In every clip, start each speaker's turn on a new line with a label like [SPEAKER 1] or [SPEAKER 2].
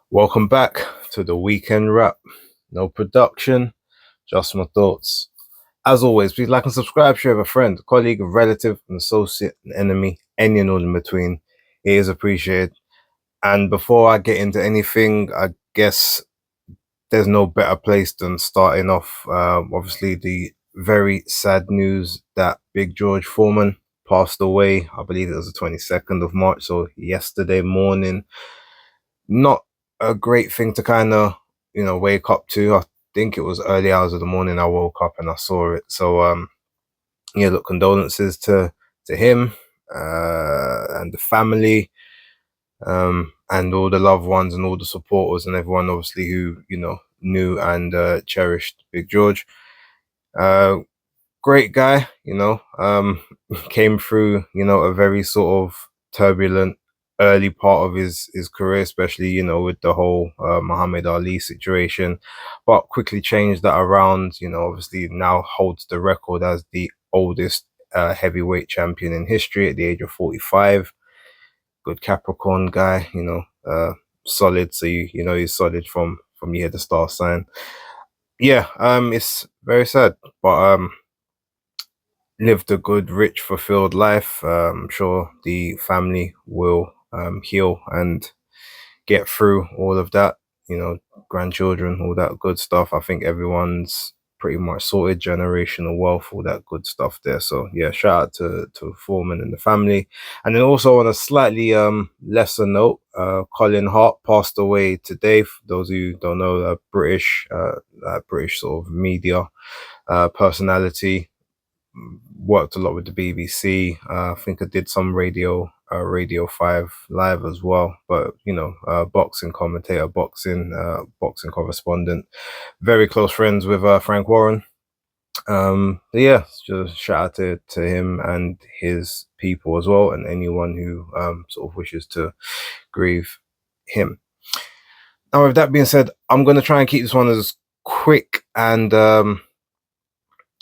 [SPEAKER 1] Welcome back to the weekend wrap. No production, just my thoughts. As always, please like and subscribe, share with a friend, colleague, relative, an associate, an enemy, any and all in between. It is appreciated. And before I get into anything, I guess there's no better place than starting off. Obviously, the very sad news that Big George Foreman passed away. I believe it was the 22nd of March, so yesterday morning. Not a great thing to kind of, wake up to. I think it was early hours of the morning I woke up and I saw it. So, yeah, look, condolences to him and the family, and all the loved ones and all the supporters and everyone, obviously, who, knew and cherished Big George. Uh, Great guy, came through, a very sort of turbulent early part of his career, especially, with the whole Muhammad Ali situation, but quickly changed that around, obviously now holds the record as the oldest heavyweight champion in history at the age of 45. Good Capricorn guy, solid. So he's solid from year the star sign. Yeah, it's very sad, but lived a good, rich, fulfilled life. I'm sure the family will heal and get through all of that. Grandchildren, all that good stuff. I think everyone's pretty much sorted, generational wealth, all that good stuff there. So yeah, shout out to Foreman and the family. And then also on a slightly lesser note, Colin Hart passed away today. For those who don't know, a British sort of media personality, worked a lot with the BBC. I think I did some Radio 5 live as well. But boxing commentator, boxing correspondent, very close friends with Frank Warren. But yeah, just shout out to him and his people as well, and anyone who sort of wishes to grieve him. Now, with that being said, I'm going to try and keep this one as quick and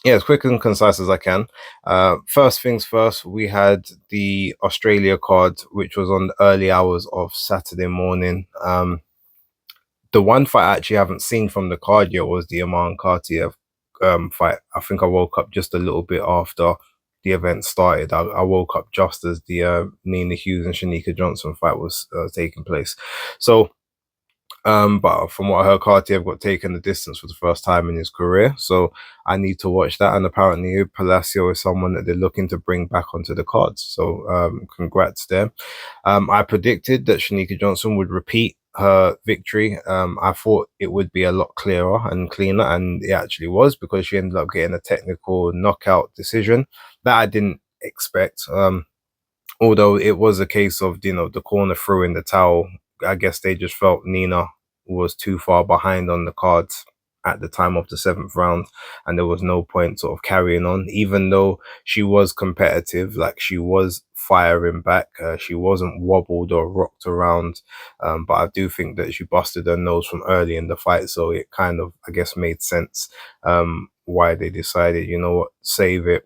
[SPEAKER 1] as quick and concise as I can. First things first, we had the Australia card, which was on the early hours of Saturday morning. The one fight I actually haven't seen from the card yet was the Aman Kartiev fight. I think I woke up just a little bit after the event started. I woke up just as the Nina Hughes and Shanika Johnson fight was taking place. So but from what I heard, Cartier got taken the distance for the first time in his career, so I need to watch that. And apparently, Palacio is someone that they're looking to bring back onto the cards. So, congrats there. I predicted that Shanika Johnson would repeat her victory. I thought it would be a lot clearer and cleaner, and it actually was, because she ended up getting a technical knockout decision that I didn't expect. Although it was a case of, the corner threw in the towel. I guess they just felt Nina was too far behind on the cards at the time of the seventh round, and there was no point sort of carrying on, even though she was competitive, like she was firing back. She wasn't wobbled or rocked around, but I do think that she busted her nose from early in the fight, so it kind of, I guess, made sense why they decided, save it.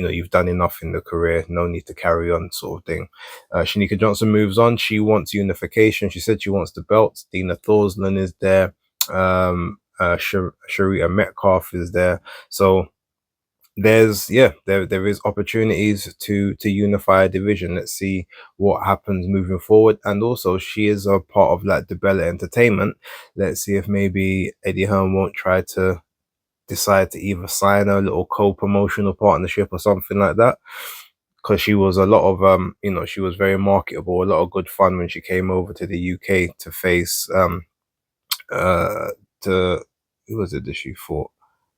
[SPEAKER 1] You've done enough in the career, no need to carry on, sort of thing. Shanika Johnson moves on. She wants unification. She said she wants the belts. Dina Thorslund is there. Sharita Metcalf is there. So there is opportunities to unify a division. Let's see what happens moving forward. And also, she is a part of like the Bella Entertainment. Let's see if maybe Eddie Hearn won't try to decide to either sign a little co-promotional partnership or something like that, because she was a lot of she was very marketable, a lot of good fun when she came over to the UK to face to who was it that she fought,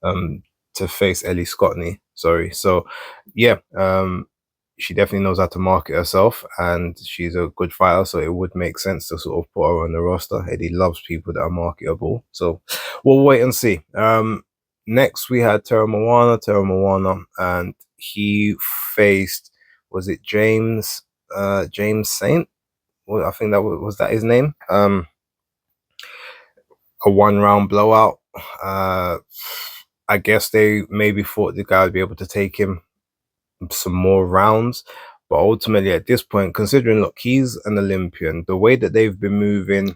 [SPEAKER 1] to face Ellie Scottney, sorry. So yeah, she definitely knows how to market herself, and she's a good fighter, so it would make sense to sort of put her on the roster. Eddie loves people that are marketable, so we'll wait and see. Next, we had Terra Moana, and he faced, was it James Saint? Well, I think that was that his name. A 1-round blowout. I guess they maybe thought the guy would be able to take him some more rounds, but ultimately at this point, considering, look, he's an Olympian, the way that they've been moving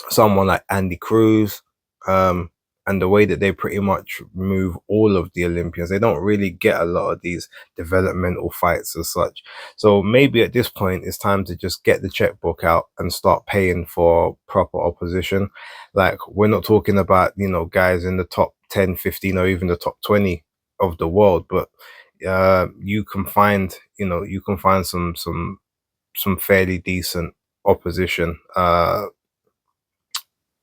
[SPEAKER 1] someone like Andy Cruz, um, and the way that they pretty much move all of the Olympians, they don't really get a lot of these developmental fights as such. So maybe at this point, it's time to just get the checkbook out and start paying for proper opposition. Like, we're not talking about, guys in the top 10, 15, or even the top 20 of the world, but you can find, some fairly decent opposition.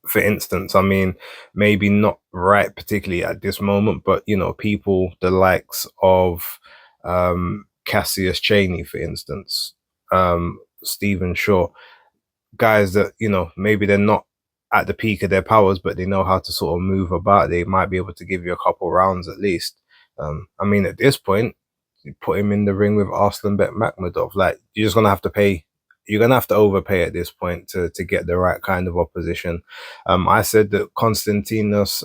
[SPEAKER 1] For instance, I mean, maybe not right particularly at this moment, but people the likes of Cassius Chaney, for instance, Stephen Shaw, guys that maybe they're not at the peak of their powers, but they know how to sort of move about. They might be able to give you a couple rounds at least. I mean, at this point, you put him in the ring with Arslanbek Makhmudov. Like, you're just gonna have to pay. You're gonna have to overpay at this point to get the right kind of opposition. I said that Konstantinos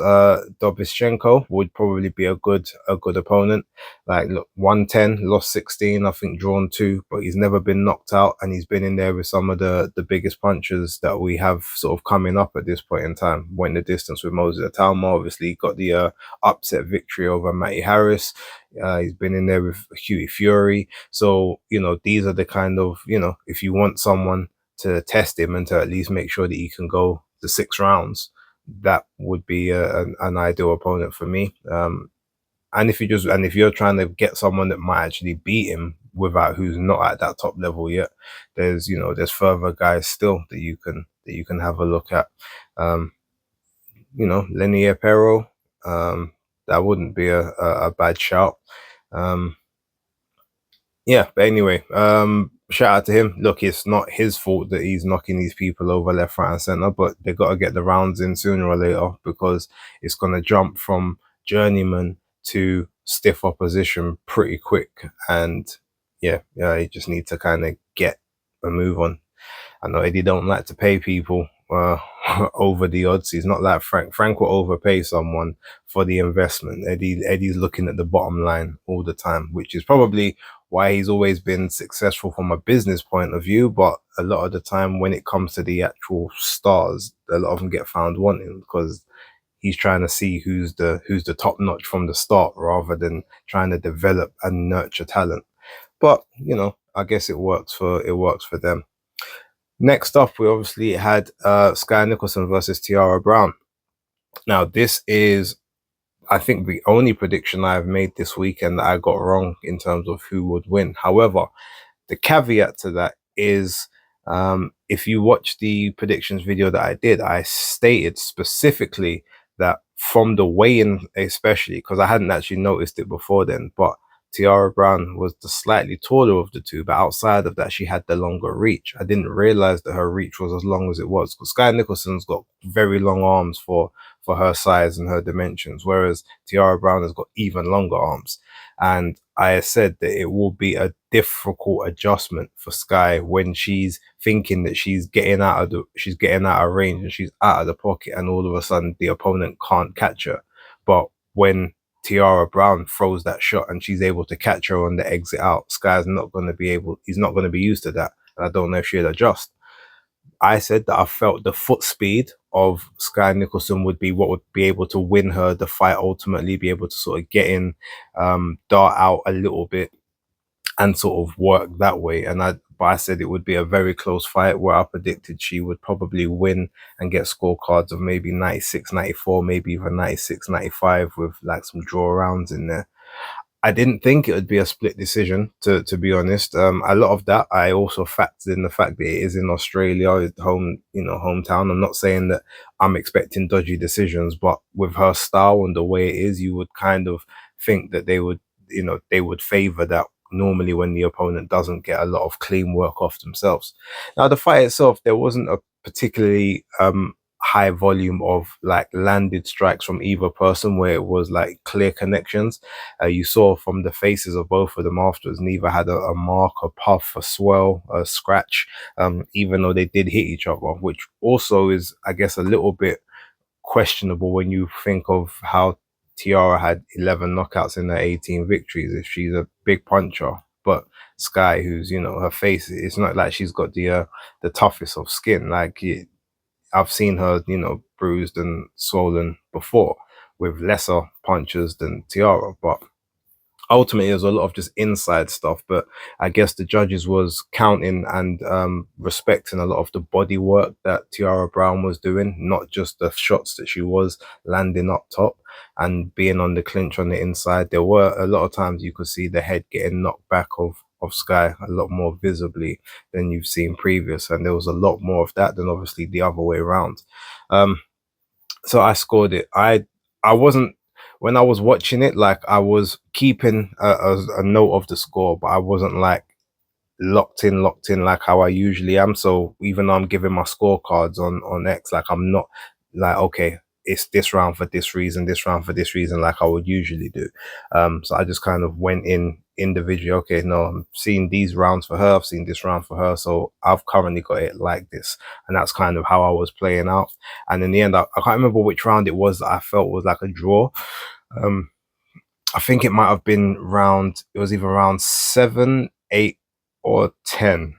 [SPEAKER 1] Dobishchenko would probably be a good opponent. Like, look, 110, lost 16, I think drawn 2, but he's never been knocked out, and he's been in there with some of the biggest punchers that we have sort of coming up at this point in time. Went the distance with Moses Atalma, obviously got the upset victory over Matty Harris. He's been in there with Hughie Fury. So, these are the kind of, if you want someone to test him and to at least make sure that he can go the 6 rounds, that would be an ideal opponent for me. And if you're trying to get someone that might actually beat him without who's not at that top level yet, there's further guys still that you can have a look at. Lenier Pero, that wouldn't be a bad shout. Yeah, but anyway, shout out to him. Look, it's not his fault that he's knocking these people over left, right, and center, but they got to get the rounds in sooner or later, because it's going to jump from journeyman to stiff opposition pretty quick. And yeah, you just need to kind of get a move on. I know Eddie don't like to pay people over the odds. He's not like Frank. Frank will overpay someone for the investment. Eddie's looking at the bottom line all the time, which is probably why he's always been successful from a business point of view. But a lot of the time, when it comes to the actual stars, a lot of them get found wanting, because he's trying to see who's the top notch from the start, rather than trying to develop and nurture talent. But I guess it works for them. Next up, we obviously had Skye Nicholson versus Tiara Brown. Now, this is, I think, the only prediction I've made this weekend that I got wrong in terms of who would win. However, the caveat to that is, if you watch the predictions video that I did, I stated specifically that from the weigh-in, especially, because I hadn't actually noticed it before then, but Tiara Brown was the slightly taller of the two, but outside of that, she had the longer reach. I didn't realize that her reach was as long as it was, because Skye Nicholson's got very long arms for her size and her dimensions, whereas Tiara Brown has got even longer arms. And I said that it will be a difficult adjustment for Skye when she's thinking that she's getting out of range and she's out of the pocket, and all of a sudden the opponent can't catch her. But when Tiara Brown throws that shot and she's able to catch her on the exit out, Skye's not going to be he's not going to be used to that. And I don't know if she'll adjust. I said that I felt the foot speed of Skye Nicholson would be what would be able to win her the fight, ultimately be able to sort of get in, dart out a little bit and sort of work that way. But I said it would be a very close fight, where I predicted she would probably win and get scorecards of maybe 96, 94, maybe even 96, 95 with like some draw rounds in there. I didn't think it would be a split decision, to be honest. A lot of that I also factored in the fact that it is in Australia, it's hometown. I'm not saying that I'm expecting dodgy decisions, but with her style and the way it is, you would kind of think that they would favor that normally when the opponent doesn't get a lot of clean work off themselves. Now, the fight itself, there wasn't a particularly high volume of like landed strikes from either person where it was like clear connections. You saw from the faces of both of them afterwards, neither had a mark, a puff, a swell, a scratch, even though they did hit each other, which also is, I guess, a little bit questionable when you think of how Tiara had 11 knockouts in her 18 victories. If she's a big puncher, but Skye, who's her face, it's not like she's got the toughest of skin. Like I've seen her, you know, bruised and swollen before with lesser punches than Tiara, but ultimately there's a lot of just inside stuff. But I guess the judges was counting and respecting a lot of the body work that Tiara Brown was doing, not just the shots that she was landing up top and being on the clinch on the inside. There were a lot of times you could see the head getting knocked back of Skye a lot more visibly than you've seen previous, and there was a lot more of that than obviously the other way around. um so I scored it. I wasn't, when I was watching it, like I was keeping a note of the score, but I wasn't like locked in like how I usually am. So even though I'm giving my scorecards on X, like I'm not like, okay, it's this round for this reason, this round for this reason, like I would usually do. So I just kind of went in individually. Okay, no, I'm seeing these rounds for her, I've seen this round for her, so I've currently got it like this, and that's kind of how I was playing out. And in the end, I can't remember which round it was that I felt was like a draw. Um, I think it might have been round. It was either round 7, 8, or 10.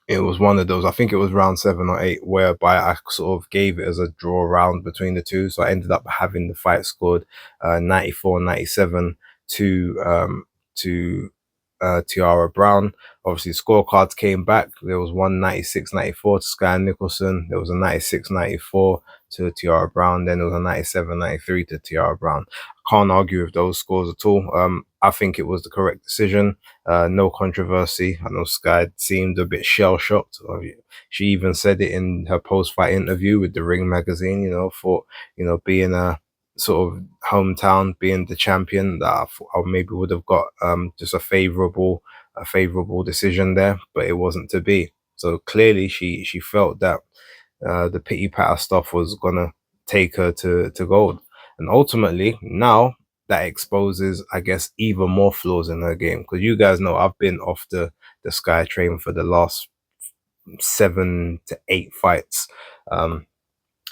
[SPEAKER 1] It was one of those. I think it was round 7 or 8, whereby I sort of gave it as a draw round between the two. So I ended up having the fight scored 94-97 to Tiara Brown. Obviously, scorecards came back. There was one 96-94 to Skye Nicholson. There was a 96-94 to Tiara Brown. Then there was a 97-93 to Tiara Brown. I can't argue with those scores at all. I think it was the correct decision. No controversy. I know Skye seemed a bit shell shocked. She even said it in her post fight interview with the Ring magazine. You know, for, you know, being a sort of hometown, being the champion, that I thought I maybe would have got just a favorable decision there, but it wasn't to be. So clearly she felt that the pity patter stuff was gonna take her to gold, and ultimately now that exposes, I guess, even more flaws in her game. Because you guys know I've been off the Skye train for the last 7 to 8 fights.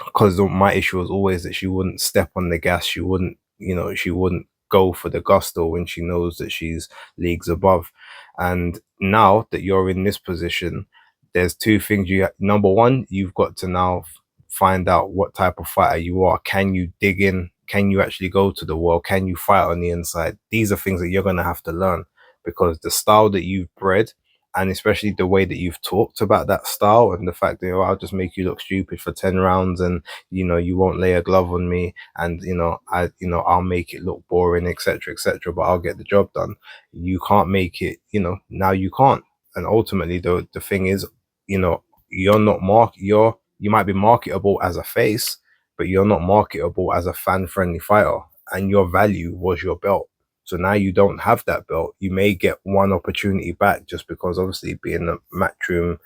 [SPEAKER 1] Because my issue was always that she wouldn't step on the gas. She wouldn't, you know, she wouldn't go for the gusto when she knows that she's leagues above. And now that you're in this position, there's two things number one, you've got to now find out what type of fighter you are. Can you dig in? Can you actually go to the wall? Can you fight on the inside? These are things that you're going to have to learn, because the style that you've bred, and especially the way that you've talked about that style, and the fact that, oh, I'll just make you look stupid for 10 rounds, and, you know, you won't lay a glove on me, and, you know, I'll make it look boring, etc., etc., but I'll get the job done. You can't make it, you know, now you can't. And ultimately the thing is, you know, you're not you might be marketable as a face, but you're not marketable as a fan friendly fighter, and your value was your belt. So now you don't have that belt. You may get one opportunity back, just because obviously being a matchroom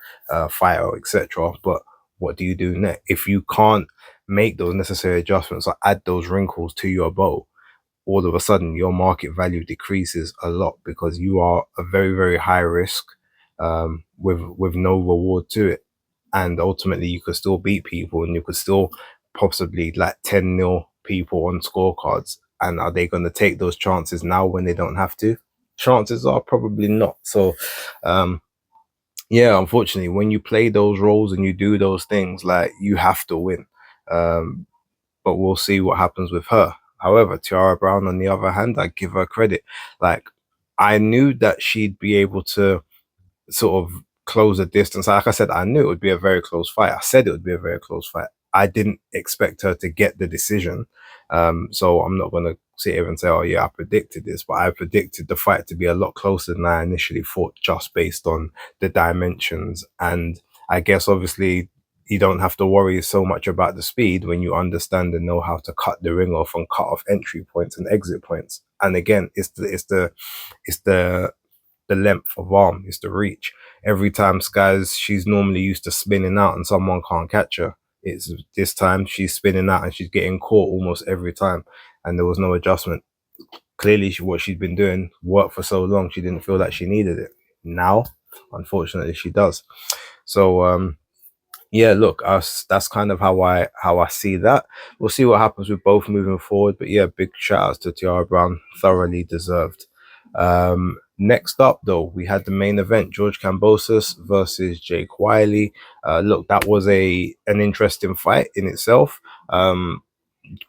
[SPEAKER 1] fighter, etc. But what do you do next if you can't make those necessary adjustments or add those wrinkles to your bow? All of a sudden your market value decreases a lot, because you are a very, very high risk with no reward to it. And ultimately you could still beat people, and you could still possibly like 10-0 people on scorecards. And are they going to take those chances now when they don't have to? Chances are probably not. So yeah, unfortunately, when you play those roles and you do those things, like, you have to win. But we'll see what happens with her. However, Tiara Brown, on the other hand, I give her credit. Like, I knew that she'd be able to sort of close the distance. Like I said, I knew it would be a very close fight. I said it would be a very close fight. I didn't expect her to get the decision. So I'm not going to sit here and say, oh yeah, I predicted this, but I predicted the fight to be a lot closer than I initially thought, just based on the dimensions. And I guess obviously you don't have to worry so much about the speed when you understand and know how to cut the ring off and cut off entry points and exit points. And again, it's the length of arm, it's the reach. Every time she's normally used to spinning out and someone can't catch her. It's this time she's spinning out and she's getting caught almost every time, and there was no adjustment. Clearly, what she'd been doing worked for so long, she didn't feel like she needed it. Now, unfortunately, she does. So yeah, look, that's kind of how I see that. We'll see what happens with both moving forward. But yeah, big shout outs to Tiara Brown, thoroughly deserved. Next up, though, we had the main event: George Kambosos versus Jake Wiley. Look, that was an interesting fight in itself.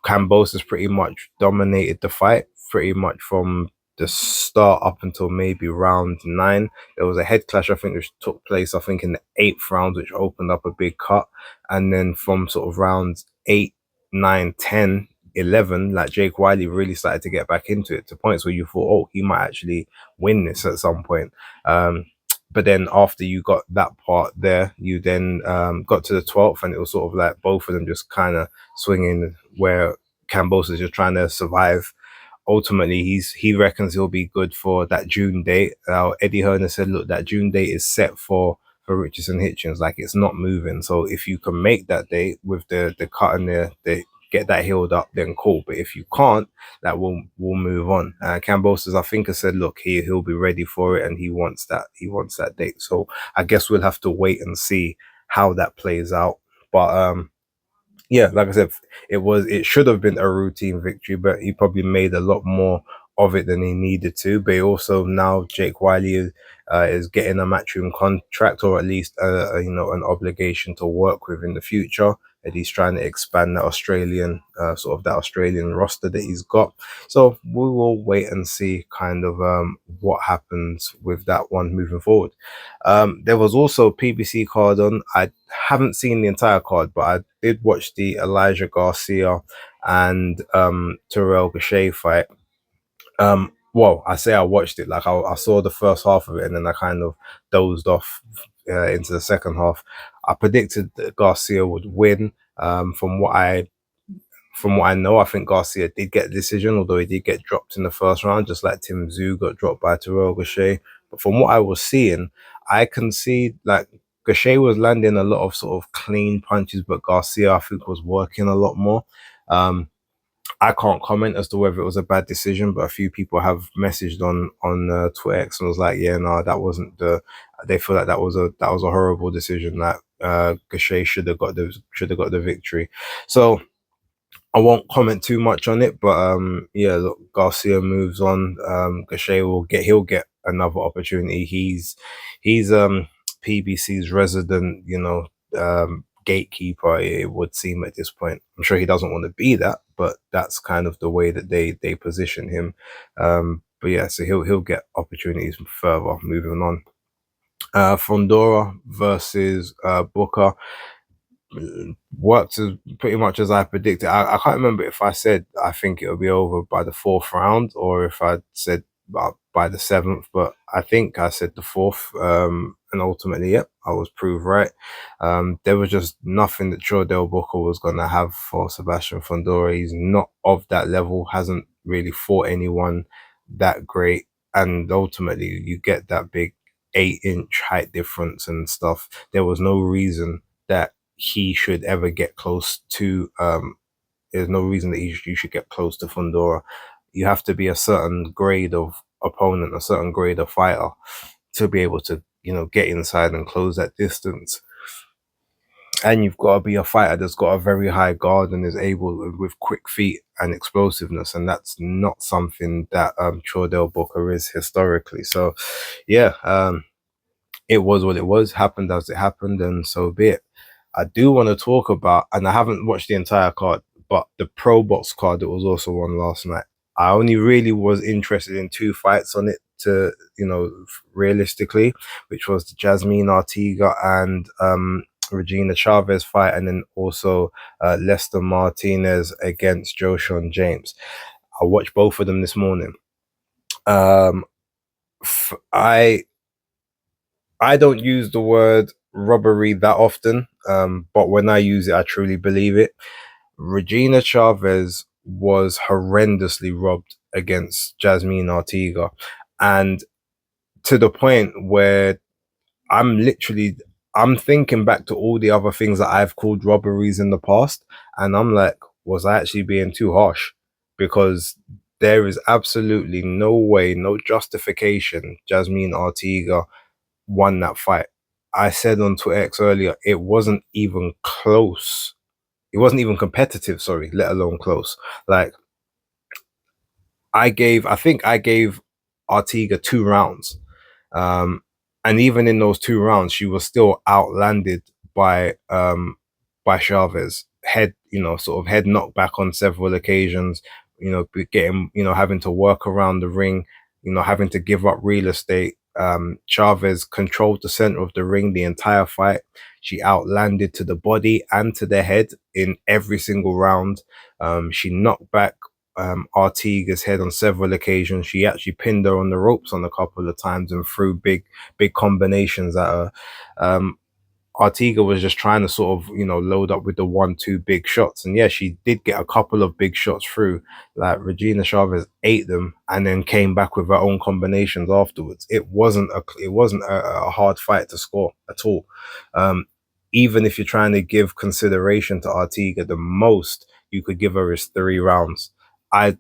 [SPEAKER 1] Kambosos pretty much dominated the fight, pretty much from the start up until maybe round 9. There was a head clash, I think, which took place, I think, in the 8th round, which opened up a big cut. And then from sort of rounds 8, 9, 10, 11, like Jake Wiley really started to get back into it to points where you thought, oh, he might actually win this at some point. But then after you got that part there, you then got to the 12th, and it was sort of like both of them just kind of swinging where Campos is just trying to survive. Ultimately, he reckons he'll be good for that June date. Eddie Hearn said, look, that June date is set for Richardson Hitchens, like it's not moving. So if you can make that date with the cut in there, they get that healed up, then cool. But if you can't, that will move on. Cambosis, I think, has said, look, he'll be ready for it, and he wants that date. So I guess we'll have to wait and see how that plays out. But yeah, like I said, it should have been a routine victory, but he probably made a lot more of it than he needed to. But also now Jake Wiley is getting a matchroom contract, or at least an obligation to work with in the future. And he's trying to expand that Australian that Australian roster that he's got. So we will wait and see kind of what happens with that one moving forward. There was also a PBC card on. I haven't seen the entire card, but I did watch the Elijah Garcia and Terrell Gausha fight. Well, I say I watched it, like I saw the first half of it, and then I kind of dozed off into the second half. I predicted that Garcia would win. From what I know, I think Garcia did get a decision, although he did get dropped in the first round, just like Tim Tszyu got dropped by Terrell Gausha. But from what I was seeing, I can see like Gausha was landing a lot of sort of clean punches, but Garcia, I think, was working a lot more. I can't comment as to whether it was a bad decision, but a few people have messaged on Twitter X and was like, yeah, no, that wasn't the. They feel like that was a horrible decision. That Gausha should have got the victory. So I won't comment too much on it, but yeah, look, Garcia moves on. Gausha he'll get another opportunity. He's PBC's resident, gatekeeper, it would seem at this point. I'm sure he doesn't want to be that, but that's kind of the way that they position him. But yeah, so he'll get opportunities further moving on. Fondora versus Booker worked as pretty much as I predicted. I can't remember if I said I think it'll be over by the 4th round, or if I said by the 7th, but I think I said the 4th. And ultimately, yep, I was proved right. There was just nothing that Chordell Booker was gonna have for Sebastian Fondora. He's not of that level, hasn't really fought anyone that great, and ultimately you get that big 8-inch height difference and stuff. There was no reason that he should ever get close to there's no reason that you should get close to Fundora. You have to be a certain grade of opponent, a certain grade of fighter, to be able to get inside and close that distance. And you've got to be a fighter that's got a very high guard and is able with quick feet and explosiveness, and that's not something that Chordell Booker is historically. So yeah, it was what it was, happened as it happened, and so be it. I do want to talk about, and I haven't watched the entire card, but the Pro Box card that was also on last night. I only really was interested in 2 fights on it, to realistically, which was the Jasmine Artiga and Regina Chavez fight, and then also Lester Martinez against Joshua James. I watched both of them this morning. I don't use the word robbery that often, but when I use it, I truly believe it. Regina Chavez was horrendously robbed against Jasmine Artiga, and to the point where I'm thinking back to all the other things that I've called robberies in the past, and I'm like, was I actually being too harsh? Because there is absolutely no way, no justification Jasmine Artiga won that fight. I said on Twitter X earlier, it wasn't even close. It wasn't even competitive, let alone close. Like, I think I gave Artiga 2 rounds. Um, and even in those 2 rounds, she was still outlanded by Chavez. Head, sort of head knocked back on several occasions. Getting, having to work around the ring. Having to give up real estate. Chavez controlled the center of the ring the entire fight. She outlanded to the body and to the head in every single round. She knocked back Artiga's head on several occasions. She actually pinned her on the ropes on a couple of times and threw big combinations at her. Um, Artiga was just trying to sort of, load up with the 1-2 big shots. And yeah, she did get a couple of big shots through. Like Regina Chavez ate them and then came back with her own combinations afterwards. It wasn't a hard fight to score at all. Um, Even if you're trying to give consideration to Artiga, the most you could give her is 3 rounds. I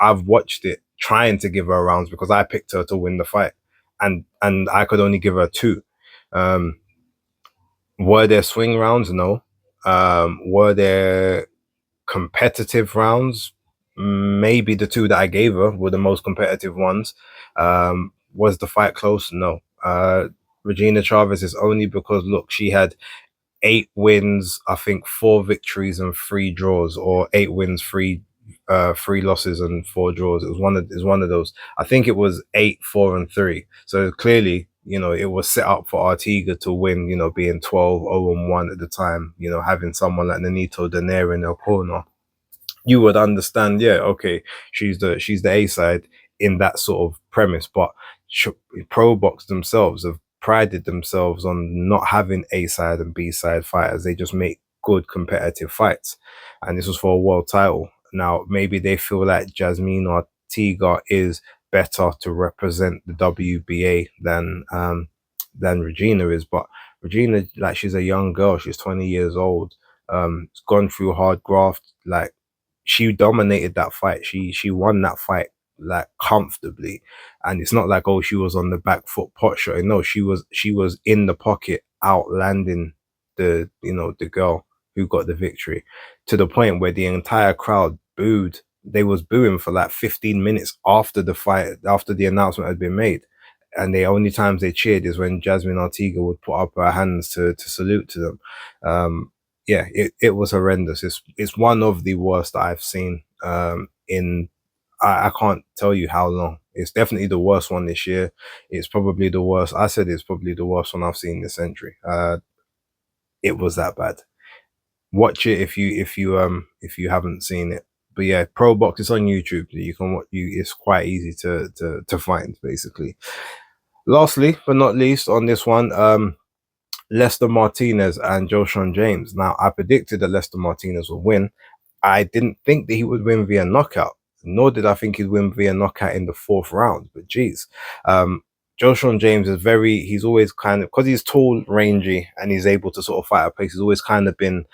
[SPEAKER 1] I've watched it trying to give her rounds because I picked her to win the fight, and I could only give her two. Um, were there swing rounds? No. Were there competitive rounds? Maybe the two that I gave her were the most competitive ones. Was the fight close? No. Regina Chavez is only because, look, she had 8 wins, I think 4 victories and 3 draws, or 8 wins, 3 losses and 4 draws. It was one of those. I think it was 8, 4, and 3. So clearly, it was set up for Artiga to win. Being 12-0-1 at the time. Having someone like Nonito Donaire in her corner, you would understand, yeah, okay, she's the A side in that sort of premise. But Pro Box themselves have prided themselves on not having A side and B side fighters. They just make good competitive fights, and this was for a world title. Now maybe they feel like Jasmine Ortega is better to represent the WBA than Regina is, but Regina, like, she's a young girl. She's 20 years old. Gone through hard graft. Like, she dominated that fight. She won that fight like comfortably, and it's not like, oh, she was on the back foot pot shot. No, she was in the pocket, outlanding the girl who got the victory, to the point where the entire crowd booed. They was booing for like 15 minutes after the fight, after the announcement had been made, and the only times they cheered is when Jasmine Ortega would put up her hands to salute to them. Yeah, it was horrendous. It's one of the worst that I've seen in I can't tell you how long. It's definitely the worst one this year. It's probably the worst. I said it's probably the worst one I've seen this century. It was that bad. Watch it if you haven't seen it. But yeah, Pro Box is on YouTube. You can watch. It's quite easy to find, basically. Lastly, but not least, on this one, Lester Martinez and Joshon James. Now, I predicted that Lester Martinez would win. I didn't think that he would win via knockout, nor did I think he'd win via knockout in the 4th round. But geez, Joshon James he's always kind of, because he's tall, rangy, and he's able to sort of fight at pace, he's always kind of been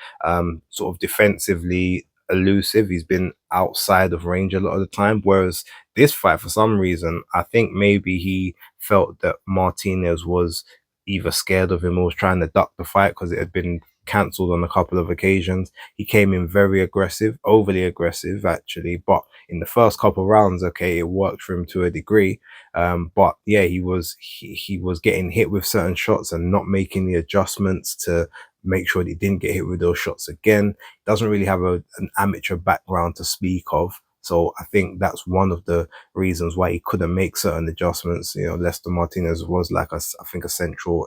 [SPEAKER 1] sort of defensively elusive. He's been outside of range a lot of the time. Whereas this fight, for some reason, I think maybe he felt that Martinez was either scared of him or was trying to duck the fight because it had been cancelled on a couple of occasions. He came in very aggressive, overly aggressive actually, but in the first couple of rounds, okay, it worked for him to a degree. But yeah, he was getting hit with certain shots and not making the adjustments to make sure that he didn't get hit with those shots again. Doesn't really have an amateur background to speak of. So I think that's one of the reasons why he couldn't make certain adjustments. Lester Martinez was like I think a central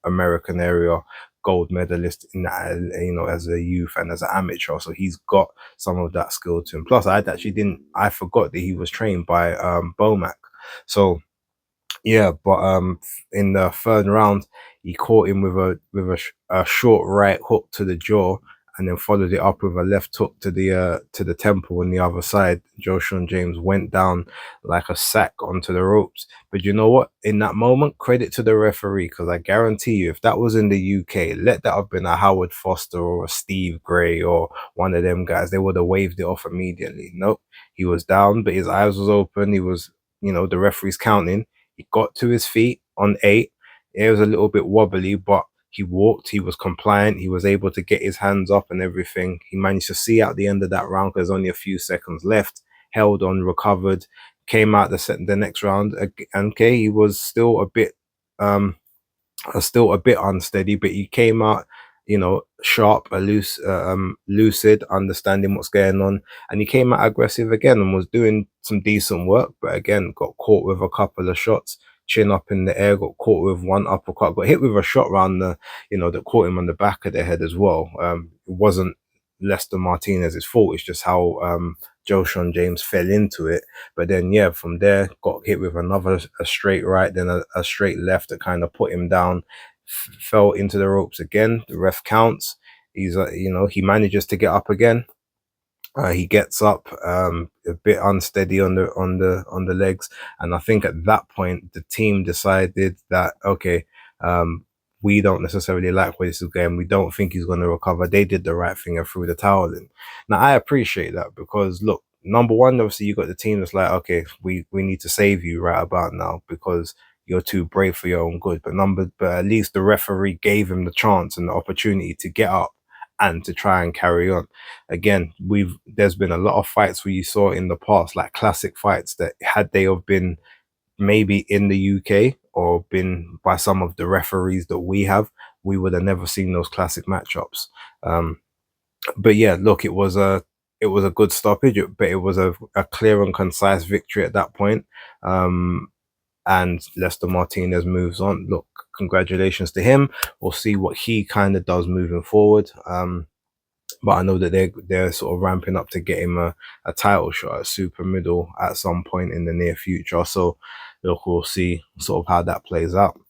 [SPEAKER 1] American area gold medalist in that, as a youth and as an amateur. So he's got some of that skill to him. Plus, I forgot that he was trained by Bomac. So yeah, but in the 3rd round, he caught him with a short right hook to the jaw, and then followed it up with a left hook to the temple on the other side. Joshon James went down like a sack onto the ropes. But you know what? In that moment, credit to the referee, because I guarantee you, if that was in the UK, let that have been a Howard Foster or a Steve Gray or one of them guys, they would have waved it off immediately. Nope, he was down, but his eyes was open. He was, the referee's counting. He got to his feet on 8. It was a little bit wobbly, but he walked. He was compliant. He was able to get his hands up and everything. He managed to see out the end of that round because there's only a few seconds left. Held on, recovered, came out the next round, and okay, he was um still a bit unsteady, but he came out, you know, sharp, lucid, understanding what's going on, and he came out aggressive again and was doing some decent work. But again, got caught with a couple of shots, chin up in the air, got caught with one uppercut, got hit with a shot round the, you know, that caught him on the back of the head as well. It wasn't Lester Martinez's fault. It's just how Joshon James fell into it. But then, yeah, from there, got hit with another a straight right, then a straight left that kind of put him down. Fell into the ropes again. The ref counts. He's, you know, he manages to get up again. He gets up, a bit unsteady on the legs, and I think at that point the team decided that, okay, we don't necessarily like where this is going. We don't think he's going to recover. They did the right thing and threw the towel in. Now I appreciate that, because look, number one, obviously you got the team that's like, okay, we need to save you right about now because you're too brave for your own good. But at least the referee gave him the chance and the opportunity to get up and to try and carry on. Again, there's been a lot of fights where you saw in the past, like classic fights, that had they have been maybe in the UK or been by some of the referees that we have, we would have never seen those classic matchups. But yeah, look, it was a good stoppage, but it was a clear and concise victory at that point. And Lester Martinez moves on. Look, congratulations to him. We'll see what he kind of does moving forward. But I know that they're sort of ramping up to get him a title shot at super middle at some point in the near future. So look, we'll see sort of how that plays out.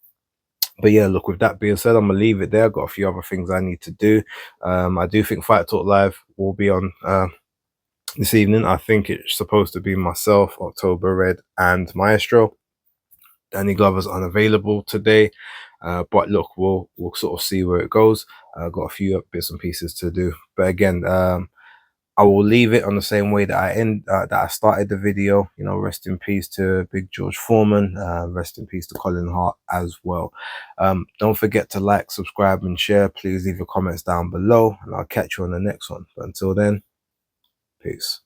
[SPEAKER 1] But yeah, look, with that being said, I'm gonna leave it there. I've got a few other things I need to do. I do think Fight Talk Live will be on this evening. I think it's supposed to be myself, October Red, and Maestro. Danny Glover's unavailable today, but look, we'll sort of see where it goes. Got a few bits and pieces to do, but again, I will leave it on the same way that I started the video. You know, rest in peace to Big George Foreman. Rest in peace to Colin Hart as well. Don't forget to like, subscribe, and share. Please leave your comments down below, and I'll catch you on the next one. But until then, peace.